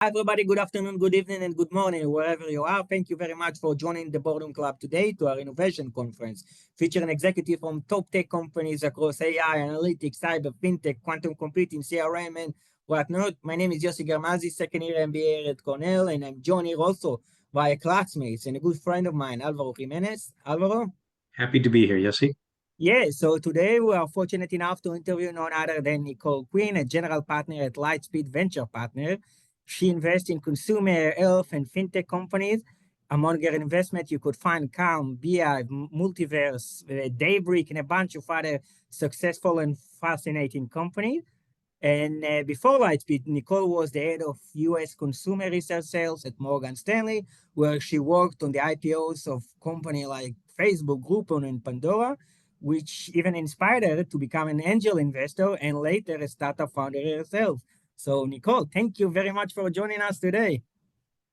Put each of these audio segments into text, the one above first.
Hi, everybody. Good afternoon, good evening, and good morning, wherever you are. Thank you very much for joining the Boardroom Club today to our innovation conference, featuring executives from top tech companies across AI, analytics, cyber, fintech, quantum computing, CRM, and whatnot. My name is Yossi Germazi, second year MBA at Cornell, and I'm joined here also by a classmate and a good friend of mine, Alvaro Jimenez. Alvaro? Happy to be here, Yossi. Yeah, so today we are fortunate enough to interview none other than Nicole Quinn, a general partner at Lightspeed Venture Partner. She invests in consumer health and fintech companies. Among her investment, you could find Calm, Beehiiv, Multiverse, Daybreak, and a bunch of other successful and fascinating companies. And before Lightspeed, Nicole was the head of U.S. consumer research sales at Morgan Stanley, where she worked on the IPOs of companies like Facebook, Groupon, and Pandora, which even inspired her to become an angel investor and later a startup founder herself. So, Nicole, thank you very much for joining us today.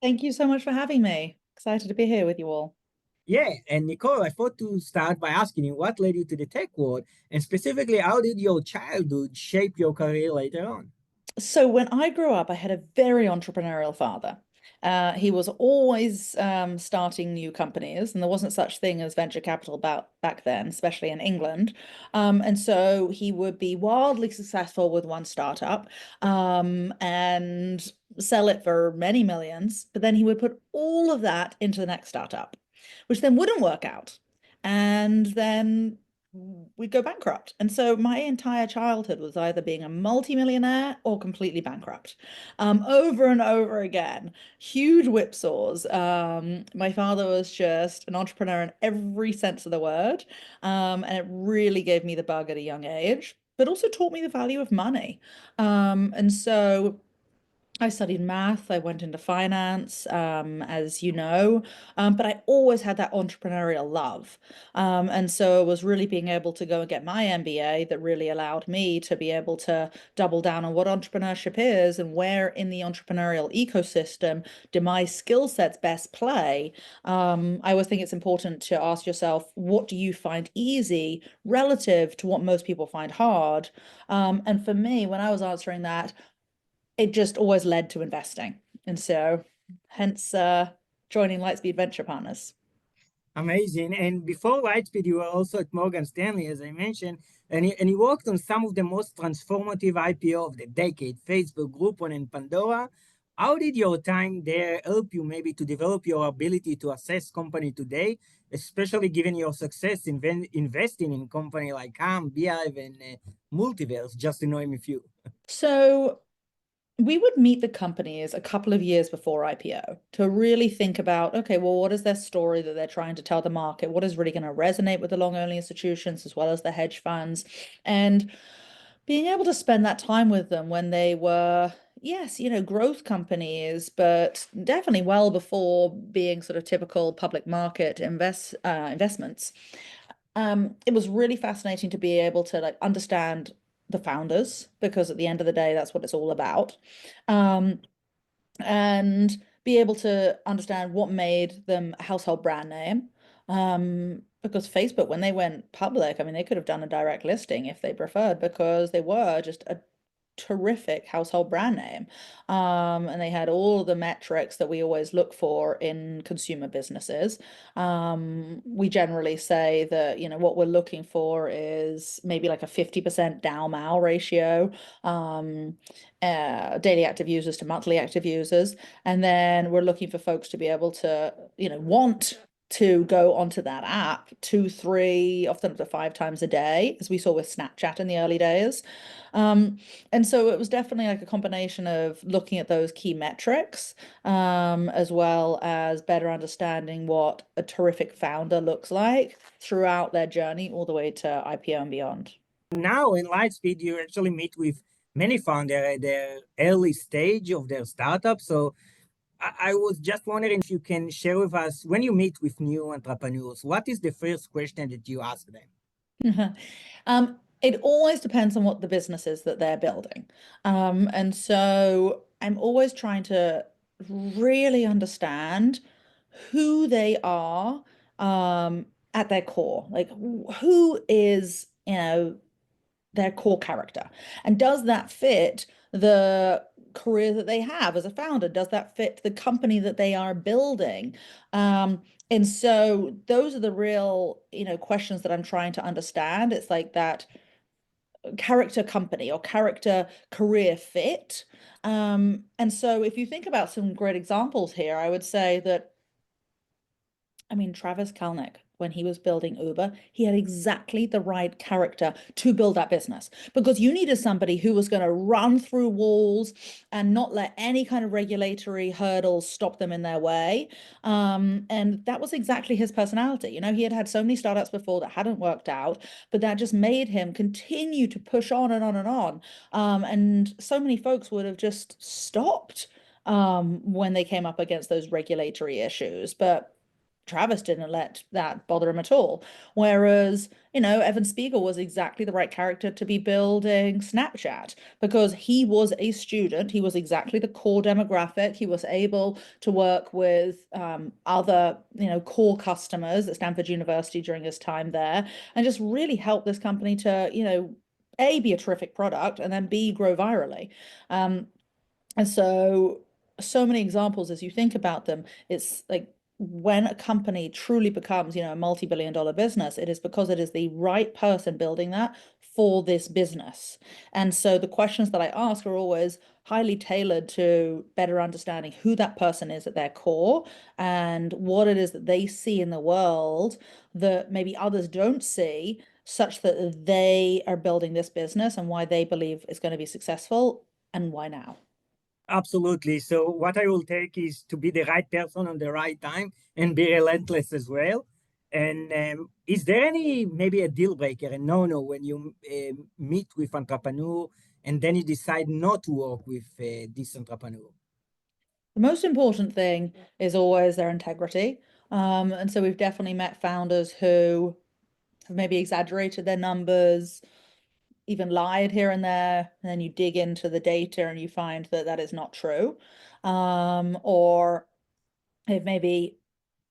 Thank you so much for having me. Excited to be here with you all. Yeah, and Nicole, I thought to start by asking you what led you to the tech world, and specifically, how did your childhood shape your career later on? So when I grew up, I had a very entrepreneurial father. He was always starting new companies, and there wasn't such thing as venture capital back then, especially in England. And so he would be wildly successful with one startup and sell it for many millions, but then he would put all of that into the next startup, which then wouldn't work out. And then we'd go bankrupt. And so my entire childhood was either being a multimillionaire or completely bankrupt, over and over again. Huge whipsaws. My father was just an entrepreneur in every sense of the word, and it really gave me the bug at a young age, but also taught me the value of money. And so I studied math, I went into finance, as you know, but I always had that entrepreneurial love. And so it was really being able to go and get my MBA that really allowed me to be able to double down on what entrepreneurship is and where in the entrepreneurial ecosystem do my skill sets best play. I always think it's important to ask yourself, what do you find easy relative to what most people find hard? And for me, when I was answering that, it just always led to investing. And so hence joining Lightspeed Venture Partners. Amazing. And before Lightspeed, you were also at Morgan Stanley, as I mentioned, and you worked on some of the most transformative IPO of the decade, Facebook, Groupon, and Pandora. How did your time there help you maybe to develop your ability to assess company today, especially given your success in investing in company like Calm, Beehiiv, and Multiverse, just to name a few? So we would meet the companies a couple of years before IPO to really think about, okay, well, what is their story that they're trying to tell the market? What is really going to resonate with the long-only institutions as well as the hedge funds? And being able to spend that time with them when they were, yes, growth companies, but definitely well before being sort of typical public market investments. It was really fascinating to be able to like understand the founders, because at the end of the day, that's what it's all about. Um, and be able to understand what made them a household brand name. Because Facebook, when they went public, I mean, they could have done a direct listing if they preferred, because they were just a terrific household brand name. And they had all the metrics that we always look for in consumer businesses. We generally say that, what we're looking for is maybe like a 50% DAU MAU ratio, daily active users to monthly active users. And then we're looking for folks to be able to, want to go onto that app 2, 3, often up to 5 times a day, as we saw with Snapchat in the early days. And so it was definitely like a combination of looking at those key metrics, as well as better understanding what a terrific founder looks like throughout their journey all the way to IPO and beyond. Now in Lightspeed, you actually meet with many founders at the early stage of their startup. So I was just wondering if you can share with us, when you meet with new entrepreneurs, what is the first question that you ask them? It always depends on what the business is that they're building. And so I'm always trying to really understand who they are at their core. Like, who is, their core character, and does that fit the career that they have as a founder? Does that fit the company that they are building? And so those are the real, questions that I'm trying to understand. It's like that character company or character career fit. And so if you think about some great examples here, I would say that, Travis Kalanick, when he was building Uber, he had exactly the right character to build that business, because you needed somebody who was going to run through walls and not let any kind of regulatory hurdles stop them in their way. And that was exactly his personality. He had had so many startups before that hadn't worked out, but that just made him continue to push on and on and on. And so many folks would have just stopped when they came up against those regulatory issues. But Travis didn't let that bother him at all. Whereas, Evan Spiegel was exactly the right character to be building Snapchat, because he was a student. He was exactly the core demographic. He was able to work with other, core customers at Stanford University during his time there, and just really help this company to, A, be a terrific product, and then B, grow virally. And so many examples as you think about them. It's like, when a company truly becomes, a multi-billion-dollar business, it is because it is the right person building that for this business. And so the questions that I ask are always highly tailored to better understanding who that person is at their core and what it is that they see in the world that maybe others don't see, such that they are building this business and why they believe it's going to be successful and why now. Absolutely. So what I will take is to be the right person on the right time and be relentless as well. And is there any maybe a deal breaker, a no-no, when you meet with entrepreneur and then you decide not to work with this entrepreneur? The most important thing is always their integrity. And so we've definitely met founders who have maybe exaggerated their numbers, even lied here and there, and then you dig into the data and you find that that is not true. Or they've maybe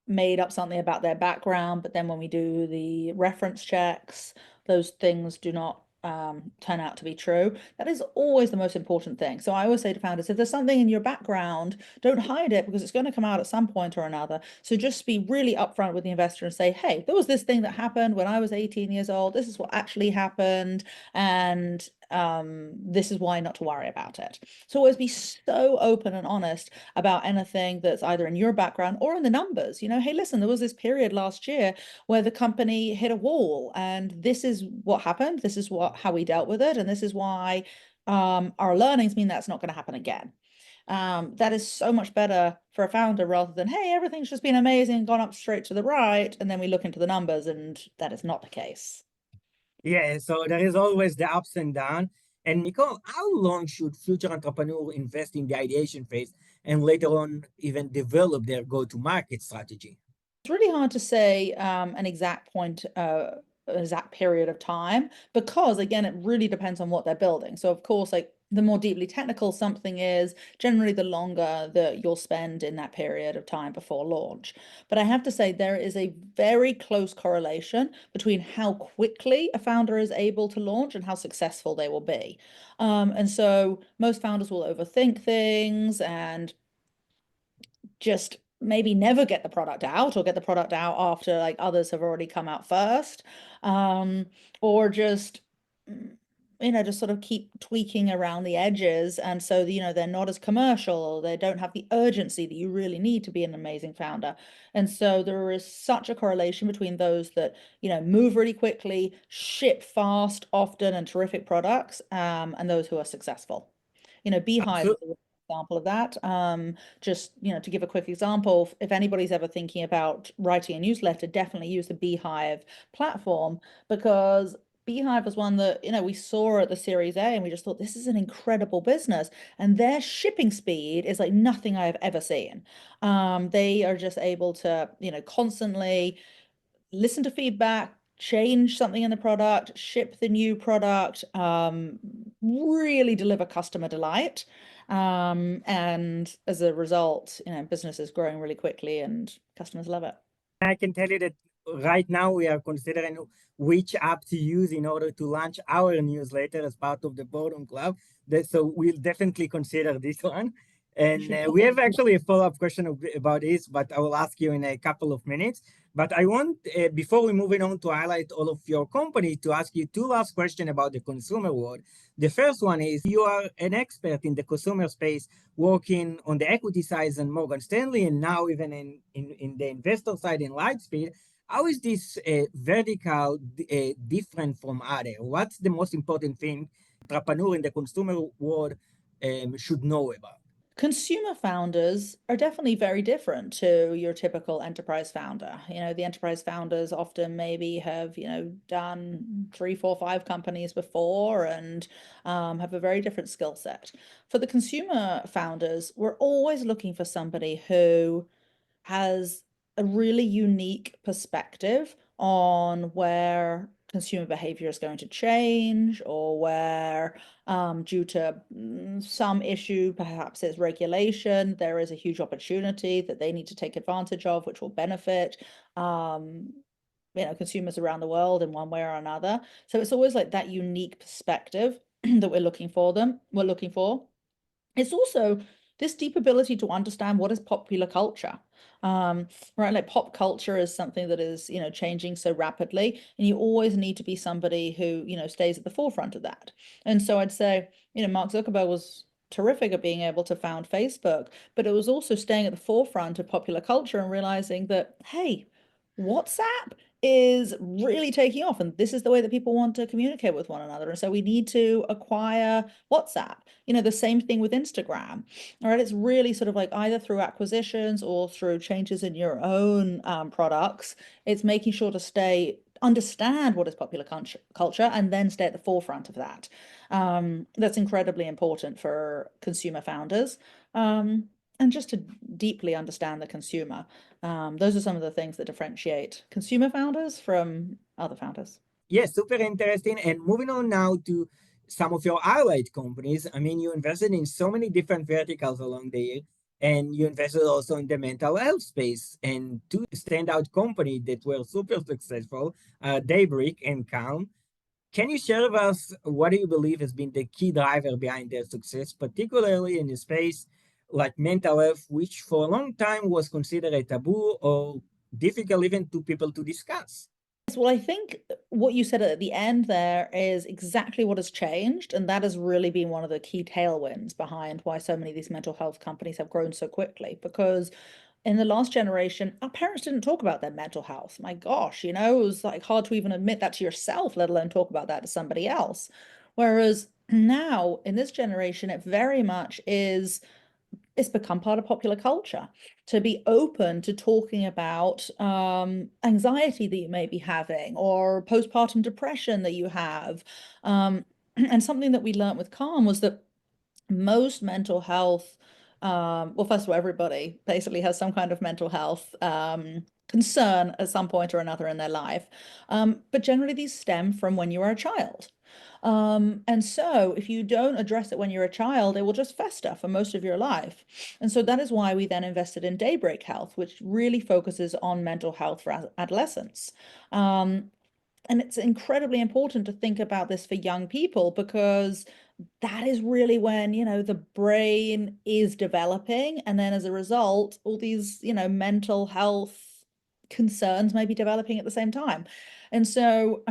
made up something about their background, but then when we do the reference checks, those things do not turn out to be true. That is always the most important thing. So I always say to founders, if there's something in your background, don't hide it, because it's going to come out at some point or another. So just be really upfront with the investor and say, hey, there was this thing that happened when I was 18 years old. This is what actually happened. And this is why not to worry about it. So always be so open and honest about anything that's either in your background or in the numbers. Hey, listen, there was this period last year where the company hit a wall, and this is what happened. This is how we dealt with it, and this is why our learnings mean that's not going to happen again. That is so much better for a founder, rather than, hey, everything's just been amazing, gone up straight to the right, and then we look into the numbers and that is not the case. Yeah, so there is always the ups and downs. And Nicole, how long should future entrepreneurs invest in the ideation phase and later on even develop their go-to-market strategy? It's really hard to say an exact point, an exact period of time, because again, it really depends on what they're building. So of course, like, the more deeply technical something is, generally the longer that you'll spend in that period of time before launch. But I have to say, there is a very close correlation between how quickly a founder is able to launch and how successful they will be. And so most founders will overthink things and just maybe never get the product out, or get the product out after like others have already come out first, or just just sort of keep tweaking around the edges, and so they're not as commercial, or they don't have the urgency that you really need to be an amazing founder. And so there is such a correlation between those that move really quickly, ship fast often, and terrific products, and those who are successful. Beehiiv is Absolutely. a example of that. Just, to give a quick example, if anybody's ever thinking about writing a newsletter, definitely use the Beehiiv platform, because Beehiiv was one that, we saw at the Series A, and we just thought, this is an incredible business. And their shipping speed is like nothing I've ever seen. They are just able to, constantly listen to feedback, change something in the product, ship the new product, really deliver customer delight. And as a result, business is growing really quickly and customers love it. I can tell you that right now we are considering which app to use in order to launch our newsletter as part of the Boredom Club. So we'll definitely consider this one. You And should we have definitely. actually a follow-up question about this, but I will ask you in a couple of minutes. But I want, before we moving on to highlight all of your company, to ask you two last questions about the consumer world. The first one is, you are an expert in the consumer space, working on the equity side in Morgan Stanley, and now even in the investor side in Lightspeed. How is this vertical different from other? What's the most important thing entrepreneur in the consumer world should know about? Consumer founders are definitely very different to your typical enterprise founder. The enterprise founders often maybe have, done 3, 4, 5 companies before and have a very different skill set. For the consumer founders, we're always looking for somebody who has a really unique perspective on where consumer behavior is going to change, or where due to some issue, perhaps it's regulation, there is a huge opportunity that they need to take advantage of, which will benefit consumers around the world in one way or another. So it's always like that unique perspective that we're looking for. It's also this deep ability to understand what is popular culture. Right, like pop culture is something that is, changing so rapidly, and you always need to be somebody who, stays at the forefront of that. And so I'd say, Mark Zuckerberg was terrific at being able to found Facebook, but it was also staying at the forefront of popular culture and realizing that, hey, WhatsApp is really taking off, and this is the way that people want to communicate with one another. And so we need to acquire WhatsApp. The same thing with Instagram. All right, it's really sort of like either through acquisitions or through changes in your own products. It's making sure to understand what is popular culture and then stay at the forefront of that. That's incredibly important for consumer founders. And just to deeply understand the consumer. Those are some of the things that differentiate consumer founders from other founders. Yes, super interesting. And moving on now to some of your allied companies. I mean, you invested in so many different verticals along the year, and you invested also in the mental health space. And two standout companies that were super successful, Daybreak and Calm. Can you share with us what do you believe has been the key driver behind their success, particularly in a space like mental health, which for a long time was considered a taboo or difficult even to people to discuss? Well, I think what you said at the end there is exactly what has changed. And that has really been one of the key tailwinds behind why so many of these mental health companies have grown so quickly. Because in the last generation, our parents didn't talk about their mental health. My gosh, it was like hard to even admit that to yourself, let alone talk about that to somebody else. Whereas now in this generation, it very much is, it's become part of popular culture to be open to talking about anxiety that you may be having, or postpartum depression that you have. And something that we learned with Calm was that most mental health, well, first of all, everybody basically has some kind of mental health concern at some point or another in their life. But generally, these stem from when you are a child. And so if you don't address it when you're a child, it will just fester for most of your life. And so that is why we then invested in Daybreak Health, which really focuses on mental health for adolescents. And it's incredibly important to think about this for young people, because that is really when, the brain is developing. And then as a result, all these, mental health concerns may be developing at the same time. And so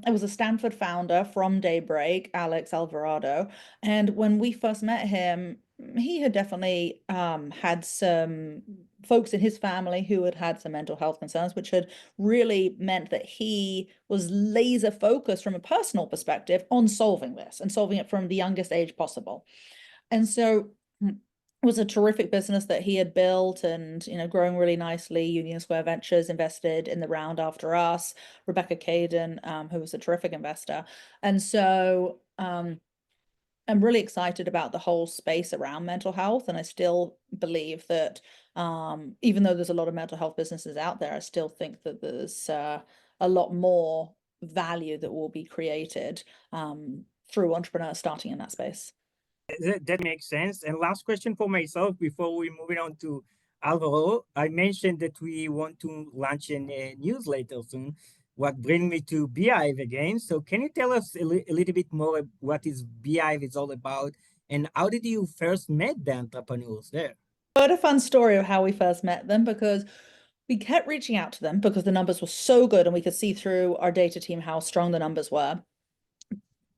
it was a Stanford founder from Daybreak, Alex Alvarado. And when we first met him, he had definitely had some folks in his family who had had some mental health concerns, which had really meant that he was laser focused from a personal perspective on solving this and solving it from the youngest age possible. And so it was a terrific business that he had built, and growing really nicely. Union Square Ventures invested in the round after us. Rebecca Caden, who was a terrific investor. And so I'm really excited about the whole space around mental health, and I still believe that even though there's a lot of mental health businesses out there, I still think that there's a lot more value that will be created through entrepreneurs starting in that space. That makes sense. And last question for myself before we move on to Alvaro, I mentioned that we want to launch a newsletter soon, what brings me to Beehiiv again. So can you tell us a little bit more what is Beehiiv is all about, and how did you first met the entrepreneurs there? Quite a fun story of how we first met them, because we kept reaching out to them because the numbers were so good and we could see through our data team how strong the numbers were.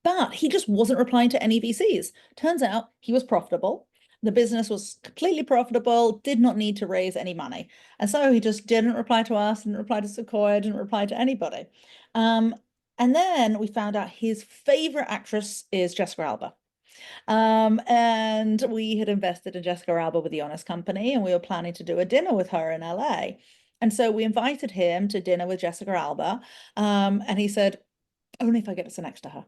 But he just wasn't replying to any VCs. Turns out he was profitable. The business was completely profitable, did not need to raise any money. And so he just didn't reply to us, didn't reply to Sequoia, didn't reply to anybody. And then we found out his favorite actress is Jessica Alba. And we had invested in Jessica Alba with the Honest Company, and we were planning to do a dinner with her in LA. And so we invited him to dinner with Jessica Alba. And he said, only if I get to sit next to her.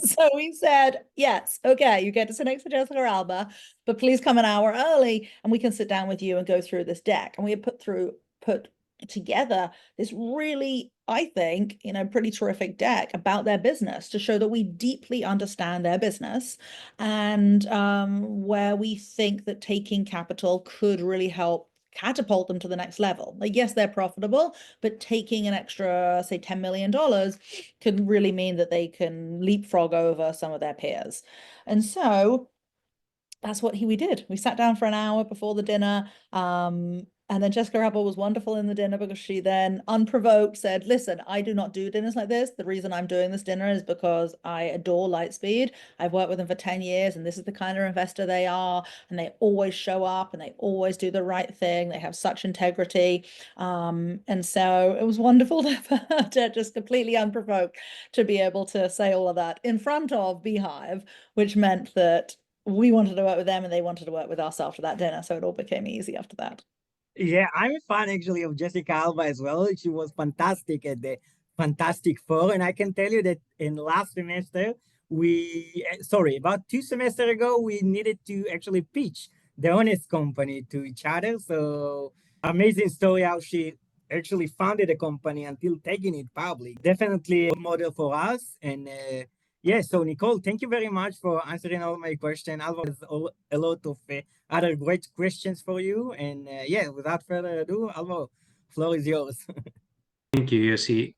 So we said, yes, okay, you get to sit next to Jessica Alba, but please come an hour early and we can sit down with you and go through this deck. And we had put together this really, I think, pretty terrific deck about their business to show that we deeply understand their business, and where we think that taking capital could really help catapult them to the next level. Like, yes, they're profitable, but taking an extra, say, $10 million can really mean that they can leapfrog over some of their peers. And so that's what we did. We sat down for an hour before the dinner. And then Jessica Alba was wonderful in the dinner because she then, unprovoked, said, listen, I do not do dinners like this. The reason I'm doing this dinner is because I adore Lightspeed. I've worked with them for 10 years, and this is the kind of investor they are. And they always show up and they always do the right thing. They have such integrity. And so it was wonderful to just completely unprovoked to be able to say all of that in front of Beehiiv, which meant that we wanted to work with them and they wanted to work with us after that dinner. So it all became easy after that. Yeah, I'm a fan actually of Jessica Alba as well. She was fantastic at the Fantastic Four, and I can tell you that in last semester sorry, about 2 semesters ago, we needed to actually pitch the Honest Company to each other. So amazing story how she actually founded a company until taking it public. Definitely a model for us. And yeah, so Nicole, thank you very much for answering all my questions. Alvaro has a lot of other great questions for you. And yeah, without further ado, Alvaro, floor is yours. Thank you, Yossi.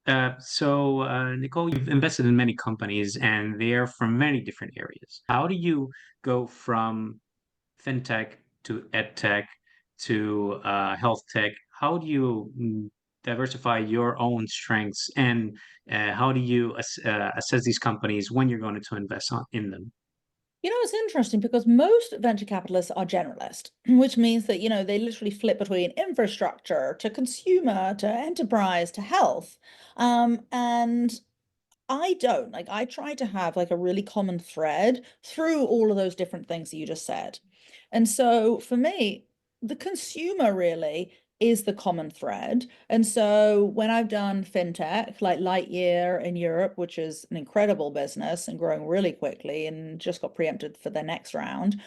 Nicole, you've invested in many companies and they're from many different areas. How do you go from fintech to edtech to health tech? How do you diversify your own strengths, and how do you assess these companies when you're going to invest in them? It's interesting because most venture capitalists are generalist, which means that, they literally flip between infrastructure to consumer to enterprise to health. And I don't. Like, I try to have like a really common thread through all of those different things that you just said. And so for me, the consumer really is the common thread. And so when I've done fintech, like Lightyear in Europe, which is an incredible business and growing really quickly and just got preempted for their next round,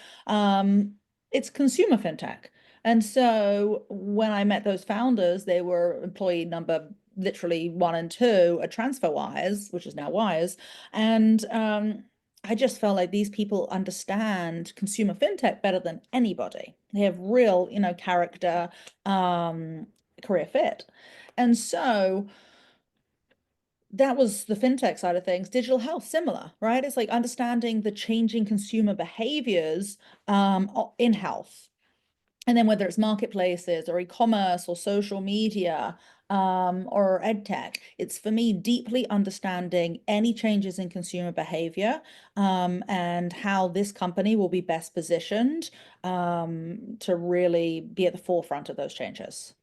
it's consumer fintech. And so when I met those founders, they were employee number literally 1 and 2 at TransferWise, which is now Wise. And I just felt like these people understand consumer fintech better than anybody. They have real, character, career fit. And so that was the fintech side of things. Digital health, similar, right? It's like understanding the changing consumer behaviors in health. And then whether it's marketplaces or e-commerce or social media or ed tech, it's for me deeply understanding any changes in consumer behavior and how this company will be best positioned to really be at the forefront of those changes.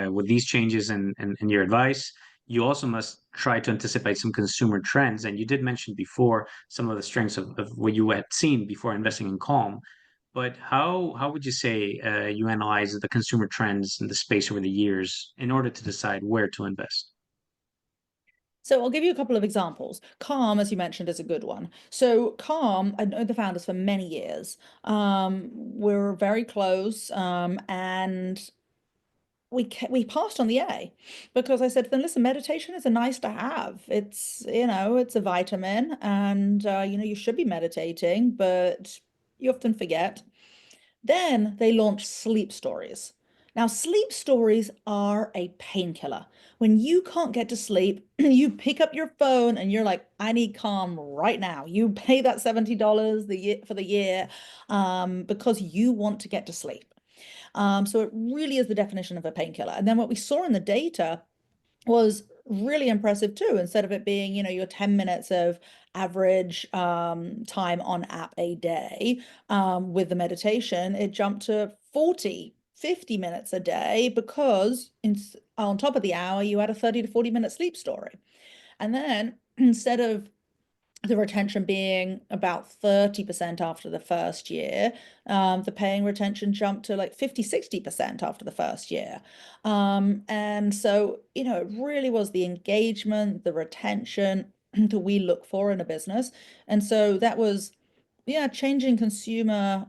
With these changes and your advice, you also must try to anticipate some consumer trends. And you did mention before some of the strengths of what you had seen before investing in Calm. But how would you say you analyze the consumer trends in the space over the years in order to decide where to invest? So I'll give you a couple of examples. Calm, as you mentioned, is a good one. So Calm, I know the founders for many years. We're very close, and we passed on the A because I said to them, listen, meditation is a nice to have. It's a vitamin, and you should be meditating, but you often forget. Then they launched sleep stories. Now, sleep stories are a painkiller. When you can't get to sleep, you pick up your phone and you're like, I need calm right now. You pay that $70 for the year because you want to get to sleep. So it really is the definition of a painkiller. And then what we saw in the data was really impressive too. Instead of it being, your 10 minutes of average time on app a day with the meditation, it jumped to 40, 50 minutes a day because on top of the hour, you had a 30 to 40-minute sleep story. And then instead of the retention being about 30% after the first year, the paying retention jumped to like 50, 60% after the first year. And so, it really was the engagement, the retention that we look for in a business. And so that was, changing consumer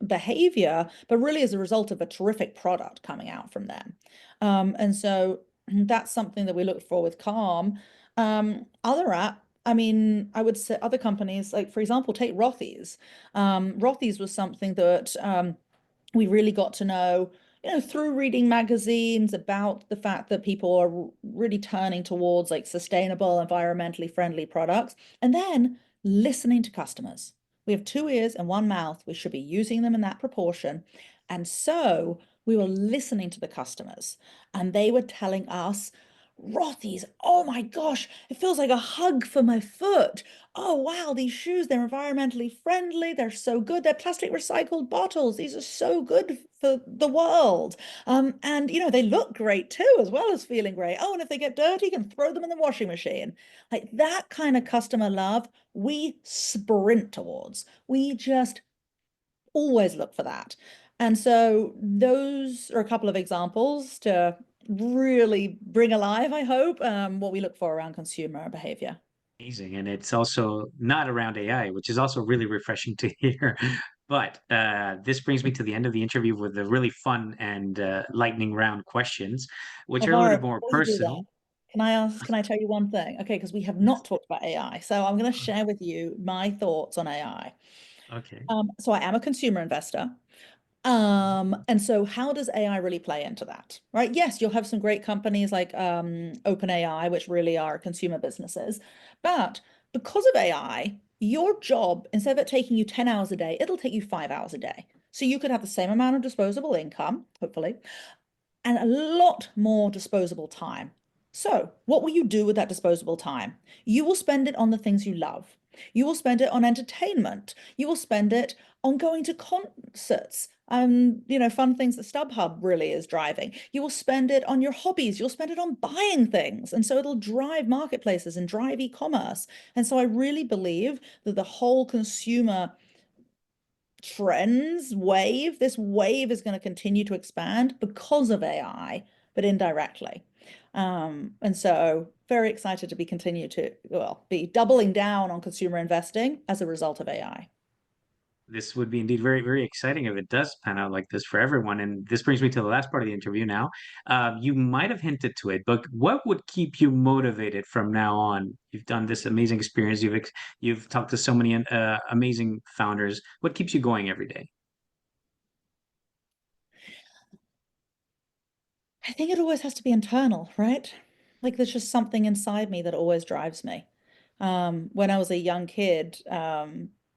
behavior, but really as a result of a terrific product coming out from them. And so that's something that we look for with Calm. I would say other companies, like for example, take Rothy's. Rothy's was something that we really got to know, through reading magazines about the fact that people are really turning towards like sustainable, environmentally friendly products, and then listening to customers. We have two ears and one mouth. We should be using them in that proportion. And so we were listening to the customers, and they were telling us, Rothy's, oh my gosh, it feels like a hug for my foot. Oh wow, these shoes, they're environmentally friendly. They're so good. They're plastic recycled bottles. These are so good for the world. And they look great too, as well as feeling great. Oh, and if they get dirty, you can throw them in the washing machine. Like that kind of customer love, we sprint towards. We just always look for that. And so those are a couple of examples to really bring alive, I hope, what we look for around consumer behavior. Amazing. And it's also not around AI, which is also really refreshing to hear. But this brings me to the end of the interview with the really fun and lightning round questions, which are a Alvaro, little more before you do that, personal. can I tell you one thing? Okay, because we have Yes. not talked about AI. So I'm going to share with you my thoughts on AI. Okay. So I am a consumer investor. And so how does AI really play into that? Right? Yes, you'll have some great companies like OpenAI, which really are consumer businesses. But because of AI, your job, instead of it taking you 10 hours a day, it'll take you 5 hours a day. So you could have the same amount of disposable income, hopefully, and a lot more disposable time. So, what will you do with that disposable time? You will spend it on the things you love. You will spend it on entertainment. You will spend it on going to concerts and, fun things that StubHub really is driving. You will spend it on your hobbies. You'll spend it on buying things. And so it'll drive marketplaces and drive e-commerce. And so I really believe that the whole consumer this wave is going to continue to expand because of AI, but indirectly. And so very excited to be doubling down on consumer investing as a result of AI. This would be indeed very, very exciting if it does pan out like this for everyone. And this brings me to the last part of the interview now. You might have hinted to it, but what would keep you motivated from now on? You've done this amazing experience. You've talked to so many amazing founders. What keeps you going every day? I think it always has to be internal, right? Like there's just something inside me that always drives me. When I was a young kid,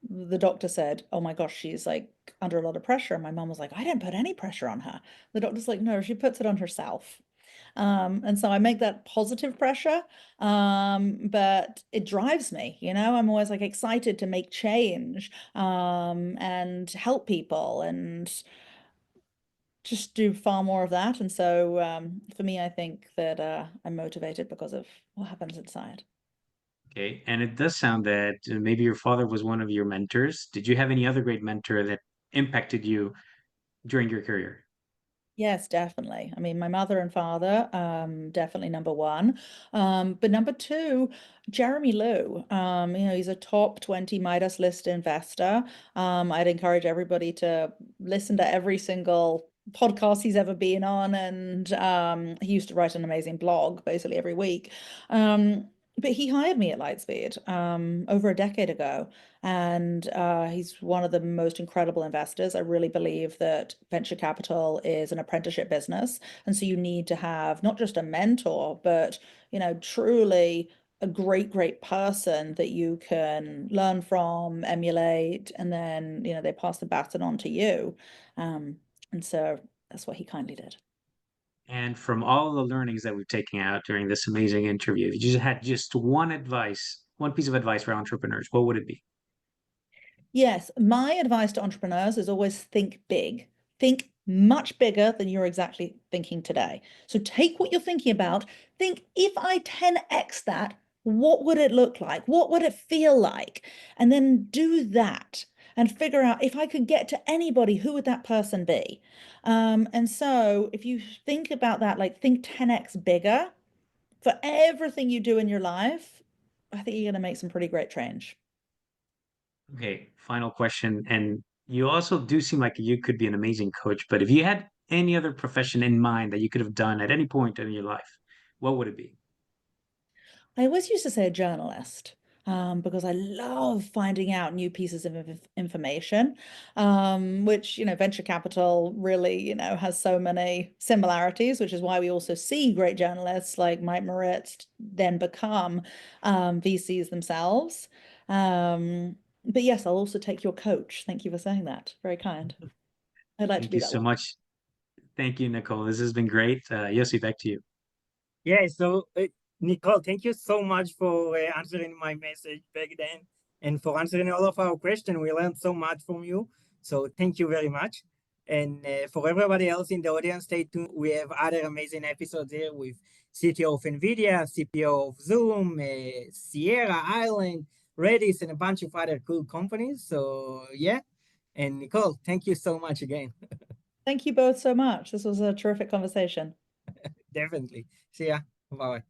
the doctor said, "Oh my gosh, she's like under a lot of pressure." And my mom was like, "I didn't put any pressure on her." The doctor's like, "No, she puts it on herself." And so I make that positive pressure, but it drives me, I'm always like excited to make change, and help people and just do far more of that. And so for me, I think that I'm motivated because of what happens inside. Okay. And it does sound that maybe your father was one of your mentors. Did you have any other great mentor that impacted you during your career? Yes, definitely. I mean, my mother and father, definitely number one. But number two, Jeremy Liu. He's a top 20 Midas list investor. I'd encourage everybody to listen to every single podcast he's ever been on. And he used to write an amazing blog basically every week. but he hired me at Lightspeed over a decade ago, and he's one of the most incredible investors. I really believe that venture capital is an apprenticeship business, and so you need to have not just a mentor, but truly a great person that you can learn from, emulate, and then they pass the baton on to you. And so that's what he kindly did. And from all the learnings that we've taken out during this amazing interview, if you just had just one piece of advice for entrepreneurs, what would it be? Yes, my advice to entrepreneurs is always think big. Think much bigger than you're exactly thinking today. So take what you're thinking about, think if I 10x that, what would it look like? What would it feel like? And then do that and figure out if I could get to anybody, who would that person be? And so if you think about that, like think 10x bigger for everything you do in your life, I think you're going to make some pretty great change. Okay, final question. And you also do seem like you could be an amazing coach, but if you had any other profession in mind that you could have done at any point in your life, what would it be? I always used to say a journalist because I love finding out new pieces of information, which, venture capital really, has so many similarities, which is why we also see great journalists like Mike Moritz then become VCs themselves. But yes, I'll also take your coach. Thank you for saying that. Very kind. I'd like to Thank be you that so one. much. Thank you, Nicole. This has been great. Yossi, back to you. Yeah, so Nicole, thank you so much for answering my message back then and for answering all of our questions. We learned so much from you. So thank you very much. And for everybody else in the audience, stay tuned. We have other amazing episodes here with CTO of NVIDIA, CPO of Zoom, Sierra Island, Redis, and a bunch of other cool companies. So yeah. And Nicole, thank you so much again. Thank you both so much. This was a terrific conversation. Definitely. See ya. Bye.